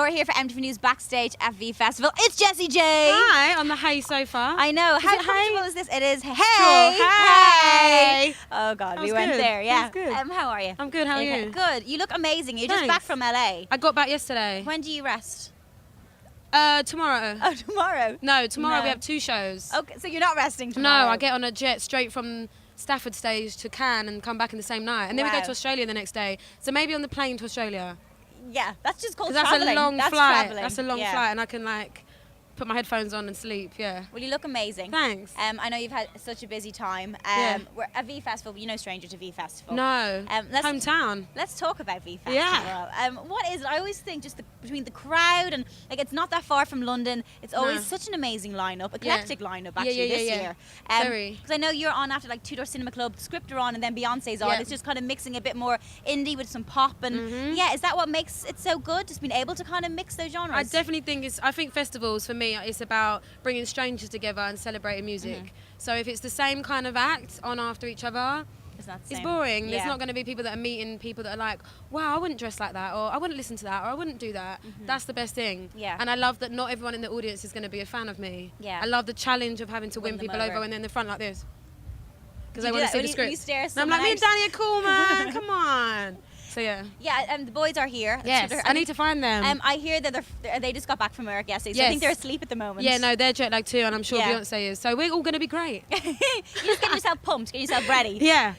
Whitmore here for MTV News backstage at V Festival. It's Jessie J. Hi, on the Hay sofa. I know. How comfortable is this? It is. Hey. Sure. Hey. Oh God, we That was went good. there. Yeah. That was good. How are you? I'm good. How are Okay, you? Good. You look amazing. You're just back Thanks. from LA. I got back yesterday. When do you rest? Tomorrow. Oh, tomorrow. No, tomorrow No. we have 2 shows. Okay, so you're not resting No, tomorrow. I get on a jet straight from Stafford stage to Cannes and come back in the same night. And then we go Wow. to Australia the next day. So maybe on the plane to Australia. Yeah, that's just called Because that's traveling. a long That's flight. traveling. That's a long Yeah. flight. And I can like put my headphones on and sleep. Yeah. Well, you look amazing. Thanks. I know you've had such a busy time. Yeah. We're at V Festival. You're no stranger to V Festival. No. Hometown. Let's talk about V Festival. Yeah. What is it? I always think just between the crowd and like it's not that far from London. It's always No. such an amazing lineup, eclectic lineup actually Yeah, this yeah. year. Very. Because I know you're on after like Two Door Cinema Club, the script are on, and then Beyonce's on. Yeah. It's just kind of mixing a bit more indie with some pop and yeah. Is that what makes it so good? Just being able to kind of mix those genres. I definitely think I think festivals for me it's about bringing strangers together and celebrating music. So if it's the same kind of act on after each other, It's not the it's same. boring. Yeah. There's not going to be people that are meeting people that are like, wow, I wouldn't dress like that, or I wouldn't listen to that, or I wouldn't do that. That's the best thing. Yeah. And I love that not everyone in the audience is going to be a fan of me. Yeah. I love the challenge of having to win Win them people over over. when they're in the front like this. Because Do they you want do to see that the when you script. stare And I'm like, me and someone Danny are cool, man. Come on. So yeah. Yeah, and the boys are here. Yes, So I need to find them. I hear that they just got back from work yesterday, so I Yes. think they're asleep at the moment. Yeah, no, they're jet lagged too, and I'm sure Yeah. Beyonce is. So we're all going to be great. You're just getting yourself pumped, getting yourself ready. Yeah.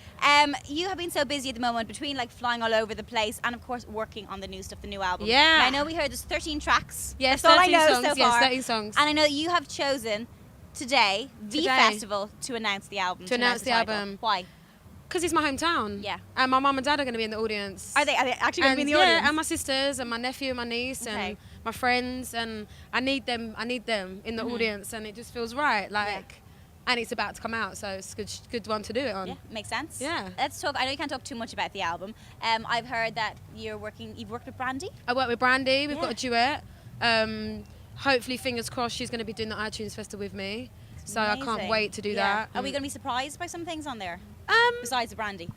You have been so busy at the moment between like flying all over the place and of course working on the new stuff, the new album. Yeah. Now, I know we heard there's 13 tracks. Yes, That's all I 13 know songs. so Yes, far. 13 songs. And I know you have chosen today, V Today. Festival, to announce the album. To announce the title. album. Why? Because it's my hometown. Yeah. And my mum and dad are going to be in the audience. Are they actually going to be in the yeah, audience? and my sisters and my nephew and my niece Okay. and my friends, and I need them in the audience, and it just feels right. Like, and it's about to come out, so it's a good one to do it on. Yeah, makes sense. Yeah. Let's talk. I know you can't talk too much about the album. I've heard that you've worked with Brandy. I work with Brandy. We've Yeah. got a duet. Hopefully, fingers crossed, she's going to be doing the iTunes Festival with me. So I can't Amazing. wait to do Yeah. that. Are we going to be surprised by some things on there besides the Brandy?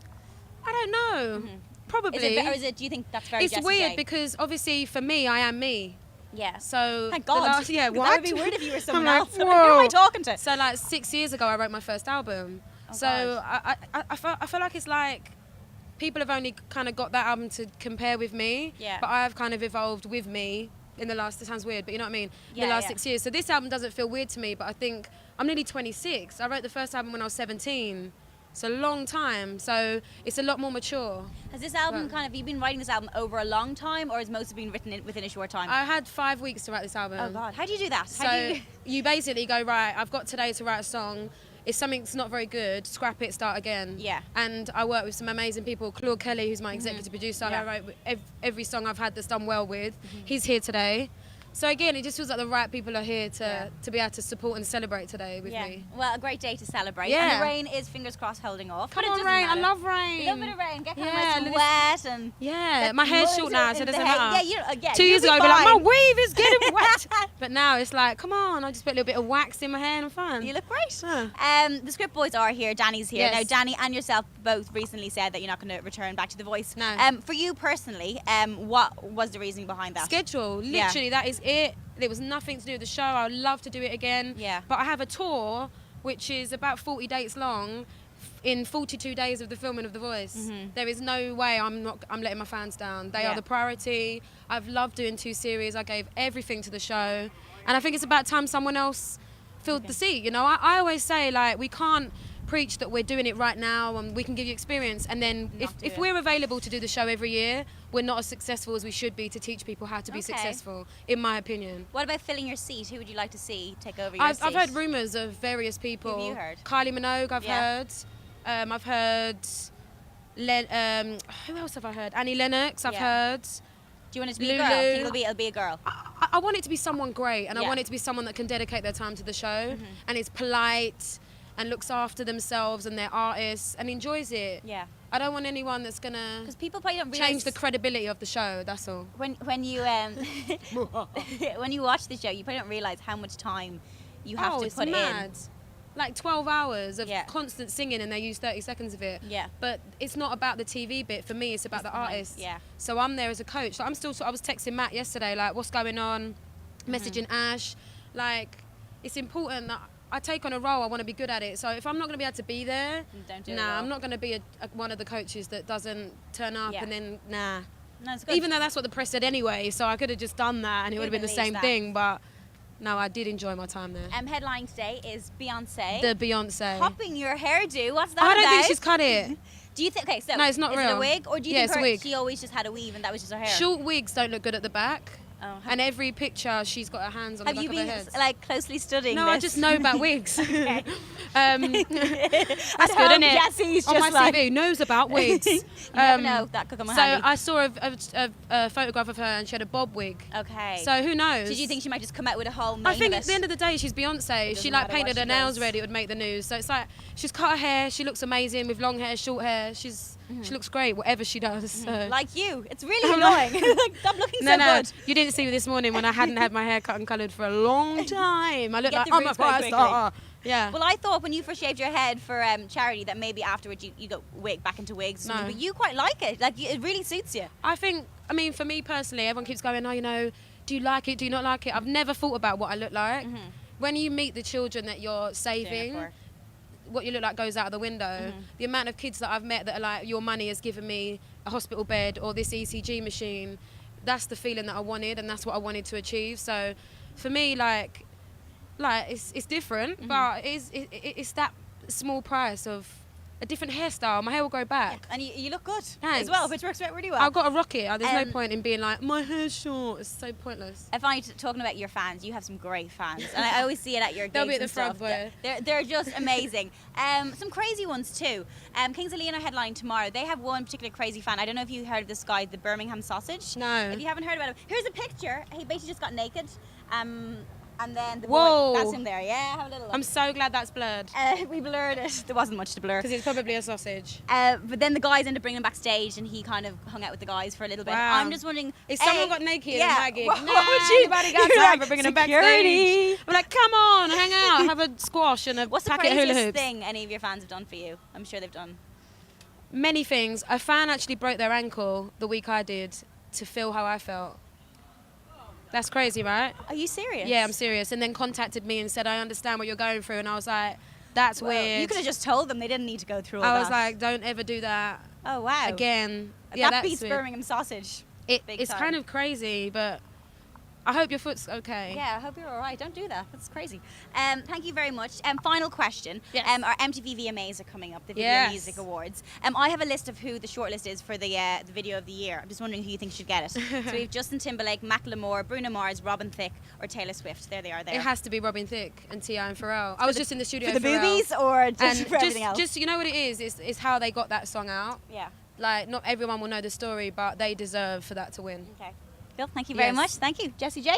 I don't know. Probably. Do you think that's very It's Jessie weird J? because obviously for me, I am me. Yeah. So Thank the God. last, yeah, Because what? I would be weird if you were someone I'm like, else. I'm like, who am I whoa. talking to? So like 6 years ago, I wrote my first album. Oh, so I feel like it's like people have only kind of got that album to compare with me. Yeah. But I've kind of evolved with me in the last. It sounds weird, but you know what I mean. In Yeah, the last yeah. 6 years. So this album doesn't feel weird to me, but I think I'm nearly 26. I wrote the first album when I was 17. It's a long time, so it's a lot more mature. Has this album you've been writing this album over a long time, or has most of it been written within a short time? I had 5 weeks to write this album. Oh God, how do you do that? How So do you... you basically go, right, I've got today to write a song. If something's not very good, scrap it, start again. Yeah. And I work with some amazing people. Claude Kelly, who's my executive producer, Yeah. I wrote every song I've had that's done well with. He's here today. So again, it just feels like the right people are here to be able to support and celebrate today with me. Well, a great day to celebrate. Yeah. And the rain is, fingers crossed, holding off. Come but it on, doesn't rain. I matter. love rain. You love a bit of rain. Get kind Yeah, of little- wet and... Yeah, get my hair's mud short now, so in it the doesn't hair. matter. Yeah, 2 you'll years be ago, I'd be like, my fine. weave is getting wet. But now it's like, come on, I just put a little bit of wax in my hair and I'm fine. You look great. Yeah. The script boys are here. Danny's here. Yes. Now, Danny and yourself both recently said that you're not going to return back to The Voice. No. For you personally, what was the reasoning behind that? Schedule, Yeah. literally, that is it. There was nothing to do with the show. I would love to do it again. Yeah. But I have a tour which is about 40 dates long in 42 days of the filming of The Voice. There is no way I'm letting my fans down. They are the priority. I've loved doing 2 series. I gave everything to the show. And I think it's about time someone else filled the seat. You know, I always say, like, we can't preach that we're doing it right now and we can give you experience, and then if we're available to do the show every year, we're not as successful as we should be to teach people how to be successful, in my opinion. What about filling your seat? Who would you like to see take over your I've seat? heard rumours of various people. Who have you heard? Kylie Minogue, I've Yeah. heard. I've heard who else have I heard? Annie Lennox, I've heard. Do you want it to be a girl? Lulu. Do you think it'll be a girl? I want it to be someone great, and I Yeah. want it to be someone that can dedicate their time to the show and is polite and looks after themselves and their artists and enjoys it. Yeah. I don't want anyone that's gonna Because people probably don't realize change the credibility of the show. That's all. when you when you watch the show, you probably don't realize how much time you have to it's put mad. in. like 12 hours of Yeah. constant singing, and they use 30 seconds of it. Yeah. But it's not about the TV bit for me. It's about the behind, artist. yeah. So I'm there as a coach. So I was texting Matt yesterday, like, what's going on? Messaging Ash. Like, it's important that I take on a role. I want to be good at it. So if I'm not going to be able to be there, Don't do it nah, well. I'm not going to be one of the coaches that doesn't turn up Yeah. and then nah. No, it's good. Even though that's what the press said anyway, so I could have just done that and it would have been the Release same that. thing. But no, I did enjoy my time there. Headlining today is Beyonce. The Beyonce. Popping your hairdo. What's that I don't about? think she's cut it. Do you think? Okay, so No, it's not is it a real. wig, or do you Yeah, think it's a wig. she always just had a weave and that was just her hair? Short wigs don't look good at the back. Oh, And every picture, she's got her hands on the have back you of her been head. like closely studying No, this? I just know about wigs. Okay. That's At good, home, isn't it? Jessie's On my just like, CV, knows about wigs. you never know, that could come in So handy. I saw a photograph of her and she had a bob wig. Okay. So who knows? did you think she might just come out with a whole mane I think of at it? the end of the day, she's Beyonce. doesn't She like matter what painted she her nails does. red, it would make the news. So it's like she's cut her hair. She looks amazing with long hair, short hair. She looks great, whatever she does. So. Like you. It's really annoying. Like, stop looking No, so no, good. you didn't see me this morning when I hadn't had my hair cut and coloured for a long time. I looked Get like the I'm a roots back fire quickly. star. Yeah. Well, I thought when you first shaved your head for charity that maybe afterwards you go back into wigs. No. But you quite like it. Like it really suits you. I think, I mean, for me personally, everyone keeps going, oh, you know, do you like it? Do you not like it? I've never thought about what I look like. When you meet the children that you're saving, what you look like goes out of the window. The amount of kids that I've met that are like, your money has given me a hospital bed or this ECG machine, that's the feeling that I wanted and that's what I wanted to achieve. So for me, like it's different, but it's that small price of a different hairstyle. My hair will grow back. And you look good as Thanks. well, which works out really well. I've got to rock it. There's no Um, point in being like, my hair's short. It's so pointless. I find talking about your fans, you have some great fans, and I always see it at your gigs. They'll be at and the front stuff. for you. They're just amazing. Some crazy ones too. Kings of Leon are headlining tomorrow. They have one particular crazy fan. I don't know if you heard of this guy, the Birmingham Sausage. No. If you haven't heard about him, here's a picture. He basically just got naked. And then the Whoa. boy, that's him there. Yeah, have a little look. I'm so glad that's blurred. We blurred it. There wasn't much to blur. Because it's probably a sausage. But then the guys ended up bringing him backstage, and he kind of hung out with the guys for a little bit. Wow. I'm just wondering, If someone got naked yeah, in my gig, what nah, would you? nobody got You're time like, for bringing them security. backstage. I'm like, come on, hang out, have a squash and a What's the packet of hula craziest hoops. thing any of your fans have done for you? I'm sure they've done. Many things. A fan actually broke their ankle the week I did to feel how I felt. That's crazy, right? Are you serious? Yeah, I'm serious. And then contacted me and said, I understand what you're going through. And I was like, that's Well, weird. You could have just told them. They didn't need to go through all I that. was like, don't ever do that oh wow. again. That Yeah, that's beats weird. Birmingham Sausage. Big It's time. kind of crazy, but I hope your foot's okay. Yeah, I hope you're all right. Don't do that. That's crazy. Thank you very much. Final question. Yes. Our MTV VMAs are coming up, the Video Yes. Music Awards. I have a list of who the shortlist is for the Video of the Year. I'm just wondering who you think should get it. So we have Justin Timberlake, Macklemore, Bruno Mars, Robin Thicke, or Taylor Swift. There they are there. It has to be Robin Thicke and T.I. and Pharrell. I was just in the studio for the Pharrell. boobies or just And for everything else? just you know what it is? It's how they got that song out. Yeah. Like, not everyone will know the story, but they deserve for that to win. Okay. Phil, thank you very Yes. much. Thank you. Jessie J.